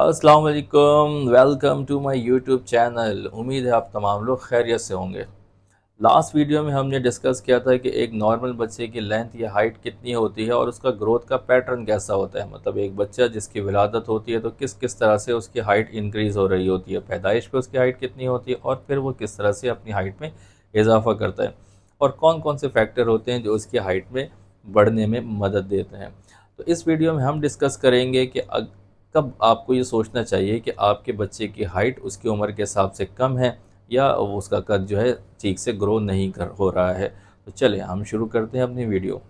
अस्सलाम वालेकुम, welcome to my YouTube channel. उम्मीद है आप तमाम लोग खैरियत से होंगे। लास्ट वीडियो में हमने डिस्कस किया था कि एक नॉर्मल बच्चे की लेंथ या हाइट कितनी होती है और उसका ग्रोथ का पैटर्न कैसा होता है। मतलब एक बच्चा जिसकी विलादत होती है तो किस किस तरह से उसकी हाइट इंक्रीज़ हो रही होती है, पैदाइश पे उसकी हाइट कितनी होती है और फिर वो किस तरह से अपनी हाइट में इजाफा करता है और कौन कौन से फैक्टर होते हैं जो उसकी हाइट में बढ़ने में मदद देते हैं। तो इस वीडियो में हम डिस्कस करेंगे कि कब आपको ये सोचना चाहिए कि आपके बच्चे की हाइट उसकी उम्र के हिसाब से कम है या वो उसका कद जो है ठीक से ग्रो नहीं कर हो रहा है। तो चलिए हम शुरू करते हैं अपनी वीडियो।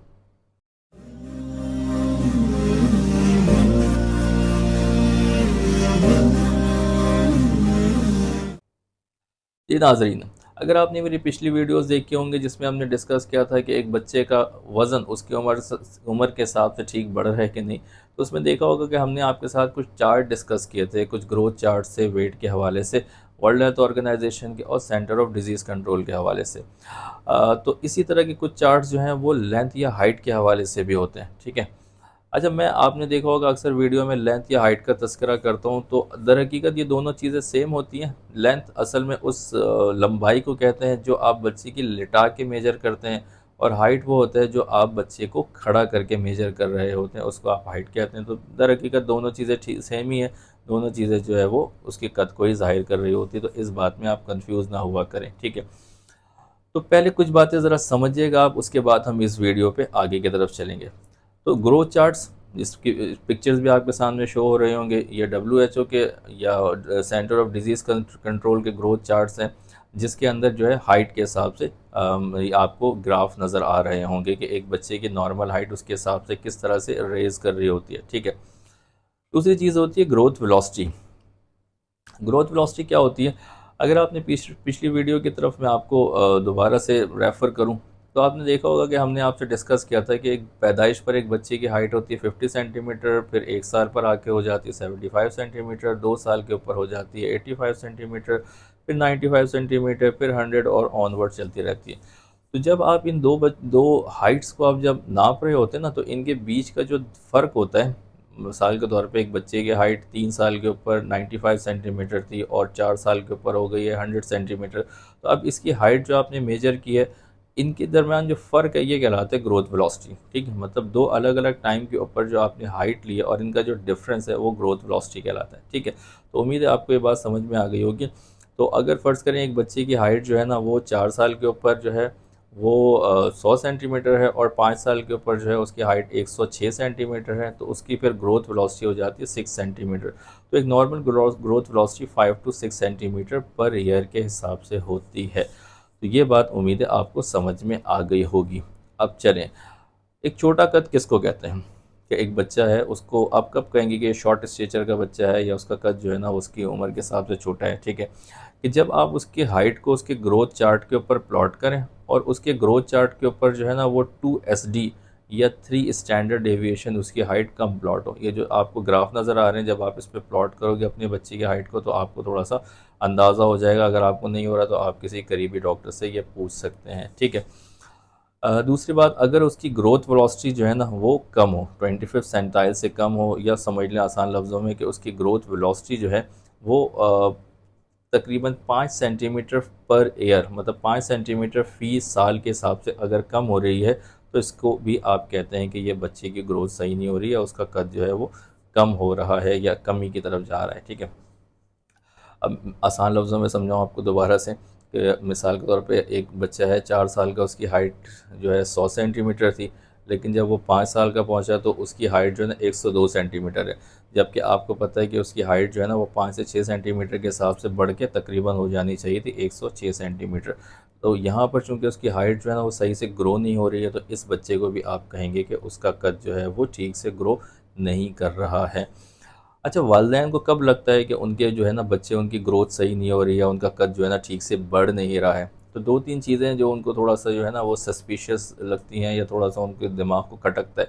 जी नाज़रीन, अगर आपने मेरी पिछली वीडियोस देखी होंगी जिसमें हमने डिस्कस किया था कि एक बच्चे का वज़न उसकी उम्र के हिसाब से ठीक बढ़ रहा है कि नहीं, तो उसमें देखा होगा कि हमने आपके साथ कुछ चार्ट डिस्कस किए थे, कुछ ग्रोथ चार्ट से, वेट के हवाले से, वर्ल्ड हेल्थ ऑर्गेनाइजेशन के और सेंटर ऑफ डिजीज़ कंट्रोल के हवाले से। तो इसी तरह के कुछ चार्ट्स जो हैं वो लेंथ या हाइट के हवाले से भी होते हैं, ठीक है। अच्छा, मैं आपने देखा होगा अक्सर वीडियो में लेंथ या हाइट का तज़किरा करता हूँ तो दर हकीकत ये दोनों चीज़ें सेम होती हैं। लेंथ असल में उस लंबाई को कहते हैं जो आप बच्चे की लिटा के मेजर करते हैं और हाइट वो होता है जो आप बच्चे को खड़ा करके मेजर कर रहे होते हैं, उसको आप हाइट कहते हैं। तो दर हकीकत दोनों चीज़ें ठीक सेम ही है, दोनों चीज़ें जो है वो उसके कद को ही ज़ाहिर कर रही होती है। तो इस बात में आप कंफ्यूज ना हुआ करें, ठीक है। तो पहले कुछ बातें ज़रा समझिएगा आप, उसके बाद हम इस वीडियो पे आगे की तरफ चलेंगे। तो ग्रोथ चार्ट्स, जिसकी पिक्चर्स भी आपके सामने शो हो रहे होंगे, ये WHO के या सेंटर ऑफ डिजीज़ कंट्रोल के ग्रोथ चार्ट्स हैं, जिसके अंदर जो है हाइट के हिसाब से ये आपको ग्राफ नज़र आ रहे होंगे कि एक बच्चे की नॉर्मल हाइट उसके हिसाब से किस तरह से रेज़ कर रही होती है, ठीक है। दूसरी चीज़ होती है ग्रोथ वेलोसिटी। ग्रोथ वेलोसिटी क्या होती है? अगर आपने पिछली वीडियो की तरफ मैं आपको दोबारा से रेफ़र करूं, तो आपने देखा होगा कि हमने आपसे डिस्कस किया था कि एक पैदाइश पर एक बच्चे की हाइट होती है 50 सेंटीमीटर, फिर 1 साल पर आके हो जाती है 75 सेंटीमीटर, 2 साल के ऊपर हो जाती है 85 सेंटीमीटर, फिर 95 सेंटीमीटर, फिर 100 और ऑनवर्ड चलती रहती है। तो जब आप इन दो हाइट्स को आप जब नाप रहे होते हैं ना, तो इनके बीच का जो फ़र्क होता है, मिसाल के तौर पे एक बच्चे की हाइट 3 साल के ऊपर 95 सेंटीमीटर थी और 4 साल के ऊपर हो गई है 100 सेंटीमीटर। तो अब इसकी हाइट जो आपने मेजर की है, इनके दरमियान जो फ़र्क है ये कहलाता है ग्रोथ वेलोसिटी, ठीक है। मतलब दो अलग अलग टाइम के ऊपर जो आपने हाइट ली है और इनका जो डिफरेंस है वो ग्रोथ वेलोसिटी कहलाता है, ठीक है। तो उम्मीद है आपको ये बात समझ में आ गई होगी। तो अगर फ़र्ज़ करें एक बच्चे की हाइट जो है ना वो 4 साल के ऊपर जो है वो 100 सेंटीमीटर है और 5 साल के ऊपर जो है उसकी हाइट 106 सेंटीमीटर है, तो उसकी फिर ग्रोथ वेलोसिटी हो जाती है 6 सेंटीमीटर। तो एक normal growth velocity 5 to 6 centimetre per year के हिसाब से होती है। तो ये बात उम्मीद है आपको समझ में आ गई होगी। अब चलें, एक छोटा कद किसको कहते हैं? कि एक बच्चा है उसको आप कब कहेंगे कि ये शॉर्ट स्टेचर का बच्चा है या उसका कद जो है ना उसकी उम्र के हिसाब से छोटा है, ठीक है। कि जब आप उसकी हाइट को उसके ग्रोथ चार्ट के ऊपर प्लॉट करें और उसके ग्रोथ चार्ट के ऊपर जो है ना वो 2SD या 3 स्टैंडर्ड डेविएशन उसकी हाइट कम प्लॉट हो। ये जो आपको ग्राफ नज़र आ रहे हैं, जब आप इस पर प्लॉट करोगे अपने बच्चे की हाइट को तो आपको थोड़ा सा अंदाज़ा हो जाएगा। अगर आपको नहीं हो रहा तो आप किसी करीबी डॉक्टर से ये पूछ सकते हैं, ठीक है। दूसरी बात, अगर उसकी ग्रोथ वेलोसिटी जो है ना वो कम हो, 25 सेंटाइल से कम हो, या समझ लें आसान लफ्ज़ों में कि उसकी ग्रोथ वेलोसिटी जो है वो तकरीबन 5 सेंटीमीटर पर ईयर, मतलब 5 सेंटीमीटर फ़ी साल के हिसाब से अगर कम हो रही है, तो इसको भी आप कहते हैं कि ये बच्चे की ग्रोथ सही नहीं हो रही है, उसका कद जो है वो कम हो रहा है या कमी की तरफ जा रहा है, ठीक है। अब आसान लफ्ज़ों में समझाऊँ आपको दोबारा से कि मिसाल के तौर पे एक बच्चा है 4 साल का, उसकी हाइट जो है 100 सेंटीमीटर थी, लेकिन जब वो 5 साल का पहुंचा तो उसकी हाइट जो है ना 102 सेंटीमीटर है। जबकि आपको पता है कि उसकी हाइट जो है ना वो 5 से 6 सेंटीमीटर के हिसाब से बढ़ के तकरीबन हो जानी चाहिए थी 106 सेंटीमीटर। तो यहाँ पर चूँकि उसकी हाइट जो है ना वो सही से ग्रो नहीं हो रही है, तो इस बच्चे को भी आप कहेंगे कि उसका कद जो है वो ठीक से ग्रो नहीं कर रहा है। अच्छा, वालिदैन को कब लगता है कि उनके जो है ना बच्चे, उनकी ग्रोथ सही नहीं हो रही है, उनका कद जो है ना ठीक से बढ़ नहीं रहा है? तो 2-3 चीज़ें हैं जो उनको थोड़ा सा जो है ना वो सस्पिशियस लगती हैं या थोड़ा सा उनके दिमाग को खटकता है।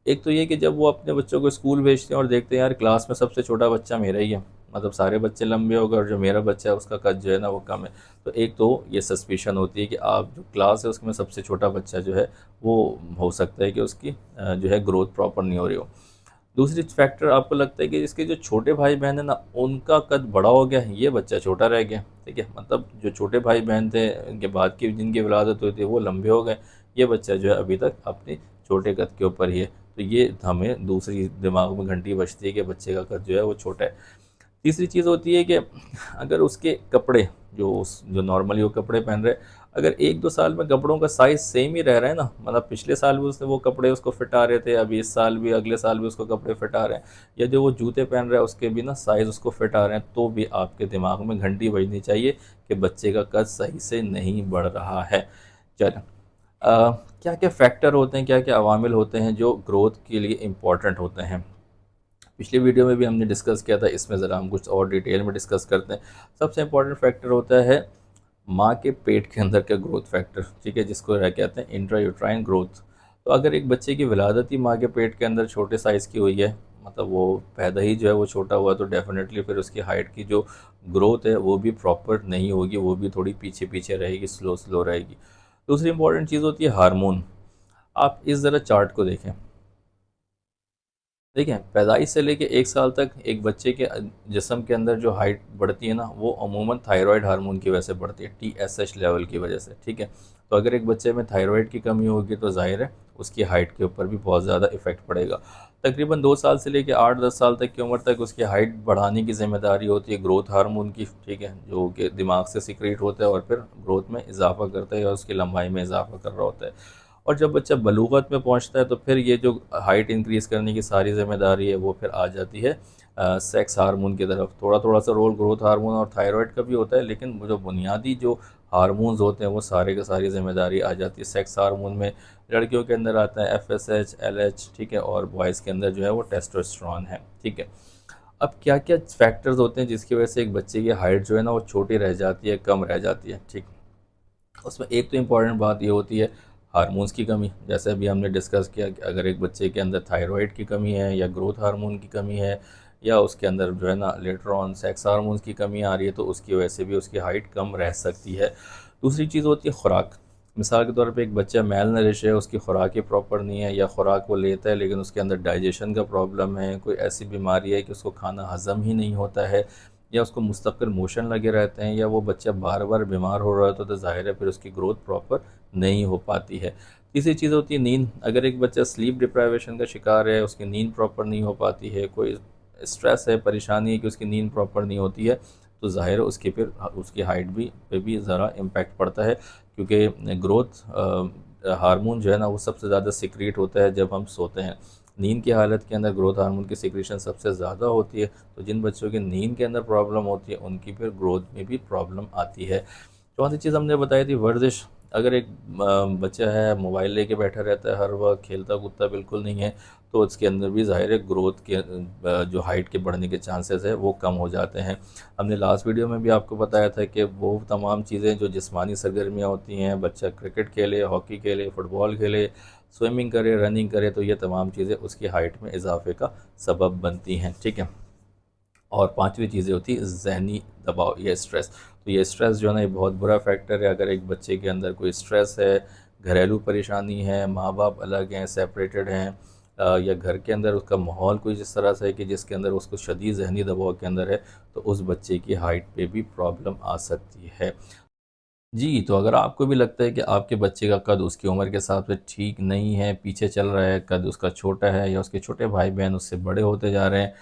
एक तो ये कि जब वो अपने बच्चों को स्कूल भेजते हैं और देखते हैं यार क्लास में सबसे छोटा बच्चा मेरा ही है, मतलब सारे बच्चे लंबे हो गए और जो मेरा बच्चा है उसका कद जो है ना वो कम है। तो एक तो ये सस्पिशन होती है कि आप जो क्लास है उसमें सबसे छोटा बच्चा जो है वो हो सकता है कि उसकी जो है ग्रोथ प्रॉपर नहीं हो रही हो। दूसरी फैक्टर आपको लगता है कि इसके जो छोटे भाई बहन है ना, उनका कद बड़ा हो गया, ये बच्चा छोटा रह गया, ठीक है। मतलब जो छोटे भाई बहन थे, इनके बाद की जिनकी विलादत हुई थी, वो लंबे हो गए, ये बच्चा जो है अभी तक अपने छोटे कद के ऊपर ही है। तो ये हमें दूसरी दिमाग में घंटी बजती है कि बच्चे का कद जो है वो छोटा है। तीसरी चीज़ होती है कि अगर उसके कपड़े जो नॉर्मली वो कपड़े पहन रहे, अगर 1-2 साल में कपड़ों का साइज़ सेम ही रह रहा है ना, मतलब पिछले साल भी उसने वो कपड़े उसको फिट आ रहे थे, अभी इस साल भी, अगले साल भी उसको कपड़े फिट आ रहे हैं, या जो वो जूते पहन रहा है उसके भी ना साइज़ उसको फिट आ रहे हैं, तो भी आपके दिमाग में घंटी बजनी चाहिए कि बच्चे का कद सही से नहीं बढ़ रहा है। चलें, क्या क्या फैक्टर होते हैं, क्या क्या अवामिल होते हैं जो ग्रोथ के लिए इम्पॉर्टेंट होते हैं। पिछली वीडियो में भी हमने डिस्कस किया था, इसमें ज़रा हम कुछ और डिटेल में डिस्कस करते हैं। सबसे इम्पॉर्टेंट फैक्टर होता है माँ के पेट के अंदर का ग्रोथ फैक्टर, ठीक है, जिसको कहते हैं इंट्रायूट्राइन ग्रोथ। तो अगर एक बच्चे की विलादत ही माँ के पेट के अंदर छोटे साइज़ की हुई है, मतलब वो पैदा ही जो है वो छोटा हुआ, तो डेफिनेटली फिर उसकी हाइट की जो ग्रोथ है वो भी प्रॉपर नहीं होगी, वो भी थोड़ी पीछे पीछे रहेगी, स्लो स्लो रहेगी। दूसरी इंपॉर्टेंट चीज़ होती है हार्मोन। आप इस ज़रा चार्ट को देखें, देखिए पैदाइश से लेके 1 साल तक एक बच्चे के जिस्म के अंदर जो हाइट बढ़ती है ना, वो अमूमन थायराइड हार्मोन की वजह से बढ़ती है, TSH लेवल की वजह से, ठीक है। तो अगर एक बच्चे में थायराइड की कमी होगी तो जाहिर है उसकी हाइट के ऊपर भी बहुत ज़्यादा इफेक्ट पड़ेगा। तकरीबन 2 साल से लेके 8-10 साल तक की उम्र तक उसकी हाइट बढ़ाने की जिम्मेदारी होती है ग्रोथ हार्मोन की, ठीक है, जो कि दिमाग से सिक्रीट होता है और फिर ग्रोथ में इजाफा करता है या उसकी लंबाई में इजाफा कर रहा होता है। और जब बच्चा बलूगत में पहुंचता है तो फिर ये जो हाइट इंक्रीज़ करने की सारी जिम्मेदारी है वो फिर आ जाती है सेक्स हार्मोन की तरफ। थोड़ा थोड़ा सा रोल ग्रोथ हार्मोन और थायराइड का भी होता है, लेकिन जो बुनियादी जो हार्मोन्स होते हैं वो सारे के सारी जिम्मेदारी आ जाती है सेक्स हार्मोन में। लड़कियों के अंदर आता है FSH LH, ठीक है, और बॉयज़ के अंदर जो है वो टेस्टोस्टेरोन है, ठीक है। अब क्या क्या फैक्टर्स होते हैं जिसकी वजह से एक बच्चे की हाइट जो है ना वो छोटी रह जाती है, कम रह जाती है, ठीक। उसमें एक तो इम्पॉर्टेंट बात ये होती है हार्मोन्स की कमी। जैसे अभी हमने डिस्कस किया कि अगर एक बच्चे के अंदर थायराइड की कमी है या ग्रोथ हार्मोन की कमी है या उसके अंदर जो है ना लेटर ऑन सेक्स हार्मोन्स की कमी आ रही है, तो उसकी वजह से भी उसकी हाइट कम रह सकती है। दूसरी चीज़ होती है खुराक। मिसाल के तौर पे एक बच्चा मेल नरिश है, उसकी खुराक ही प्रॉपर नहीं है, या खुराक वो लेता है लेकिन उसके अंदर डाइजेशन का प्रॉब्लम है, कोई ऐसी बीमारी है कि उसको खाना हज़म ही नहीं होता है, या उसको मुस्तकिल मोशन लगे रहते हैं, या वो बच्चा बार बार बीमार हो रहा होता है, तो जाहिर है फिर उसकी ग्रोथ प्रॉपर नहीं हो पाती है। तीसरी चीज़ होती है नींद। अगर एक बच्चा स्लीप डिप्राइवेशन का शिकार है, उसकी नींद प्रॉपर नहीं हो पाती है, कोई स्ट्रेस है, परेशानी है कि उसकी नींद प्रॉपर नहीं होती है, तो ज़ाहिर है उसकी फिर उसकी हाइट भी पे भी ज़रा इम्पेक्ट पड़ता है, क्योंकि ग्रोथ हार्मोन जो है ना वो सबसे ज़्यादा सिक्रीट होता है जब हम सोते हैं। नींद की हालत के अंदर ग्रोथ हार्मोन की सिक्रीशन सबसे ज़्यादा होती है, तो जिन बच्चों की नींद के अंदर प्रॉब्लम होती है उनकी फिर ग्रोथ में भी प्रॉब्लम आती है। चौथी चीज़ हमने बताई थी वर्जिश। अगर एक बच्चा है मोबाइल लेके बैठा रहता है हर वक्त, खेलता कूदता बिल्कुल नहीं है, तो उसके अंदर भी ज़ाहिर है ग्रोथ के जो हाइट के बढ़ने के चांसेस है वो कम हो जाते हैं। हमने लास्ट वीडियो में भी आपको बताया था कि वो तमाम चीज़ें जो जिस्मानी सरगर्मियाँ होती हैं, बच्चा क्रिकेट खेले, हॉकी खेले, फुटबॉल खेले, स्विमिंग करे, रनिंग करे, तो ये तमाम चीज़ें उसकी हाइट में इजाफे का सबब बनती हैं, ठीक है। और पांचवी चीज़ें होती है ज़हनी दबाव या स्ट्रेस। तो ये स्ट्रेस जो है ना ये बहुत बुरा फैक्टर है। अगर एक बच्चे के अंदर कोई स्ट्रेस है, घरेलू परेशानी है, माँ बाप अलग हैं, सेपरेटेड हैं, या घर के अंदर उसका माहौल कोई जिस तरह से है कि जिसके अंदर उसको शदीद ज़हनी दबाव के अंदर है, तो उस बच्चे की हाइट पे भी प्रॉब्लम आ सकती है। जी, तो अगर आपको भी लगता है कि आपके बच्चे का कद उसकी उम्र के हिसाब से ठीक नहीं है, पीछे चल रहा है, कद उसका छोटा है या उसके छोटे भाई बहन उससे बड़े होते जा रहे हैं,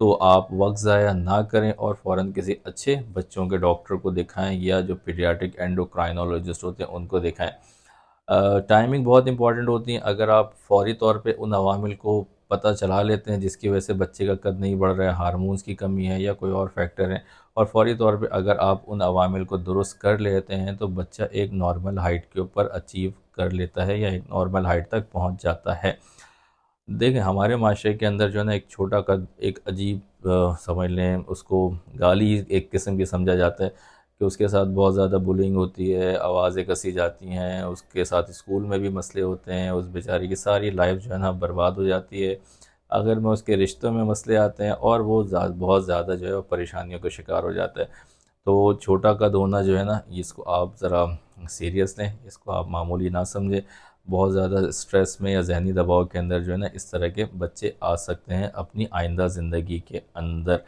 तो आप वक्त ज़ाया ना करें और फ़ौरन किसी अच्छे बच्चों के डॉक्टर को दिखाएं, या जो पीडियाट्रिक एंडोक्राइनोलॉजिस्ट होते हैं उनको दिखाएं। टाइमिंग बहुत इंपॉर्टेंट होती है। अगर आप फौरी तौर पे उन अवामिल को पता चला लेते हैं जिसकी वजह से बच्चे का कद नहीं बढ़ रहा है, हार्मोन्स की कमी है या कोई और फैक्टर है, और फौरी तौर पे अगर आप उन अवामिल को दुरुस्त कर लेते हैं, तो बच्चा एक नॉर्मल हाइट के ऊपर अचीव कर लेता है या एक नॉर्मल हाइट तक पहुंच जाता है। देखें हमारे माशरे के अंदर जो है ना एक छोटा कद एक अजीब समझ लें उसको गाली एक किस्म की समझा जाता है, कि उसके साथ बहुत ज़्यादा बुलिंग होती है, आवाज़ें कसी जाती हैं, उसके साथ स्कूल में भी मसले होते हैं, उस बेचारे की सारी लाइफ जो है ना बर्बाद हो जाती है। अगर में उसके रिश्तों में मसले आते हैं और वो बहुत ज़्यादा जो है वो परेशानियों का शिकार हो जाता है। तो छोटा कद होना जो है ना इसको आप ज़रा सीरियस लें, इसको आप मामूली ना समझें। बहुत ज़्यादा स्ट्रेस में या जहनी दबाव के अंदर जो है ना इस तरह के बच्चे आ सकते हैं अपनी आइंदा ज़िंदगी के अंदर।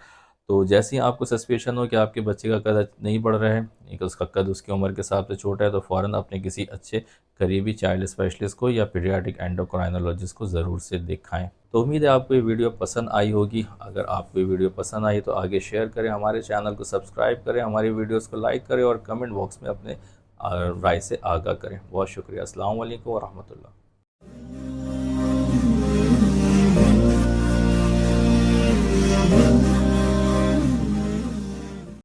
तो जैसे ही आपको सस्पेशन हो कि आपके बच्चे का कद नहीं बढ़ रहा है, एक उसका कद उसकी उम्र के हिसाब से छोटा है, तो फ़ौरन अपने किसी अच्छे करीबी चाइल्ड स्पेशलिस्ट को या पीडियाट्रिक एंडोक्राइनोलॉजिस्ट को ज़रूर से दिखाएं। तो उम्मीद है आपको ये वीडियो पसंद आई होगी। अगर आपको ये वीडियो पसंद आई तो आगे शेयर करें, हमारे चैनल को सब्सक्राइब करें, हमारी वीडियोज़ को लाइक करें और कमेंट बॉक्स में अपने राय से आगाह करें। बहुत शुक्रिया। अस्सलाम वालेकुम व रहमतुल्लाह।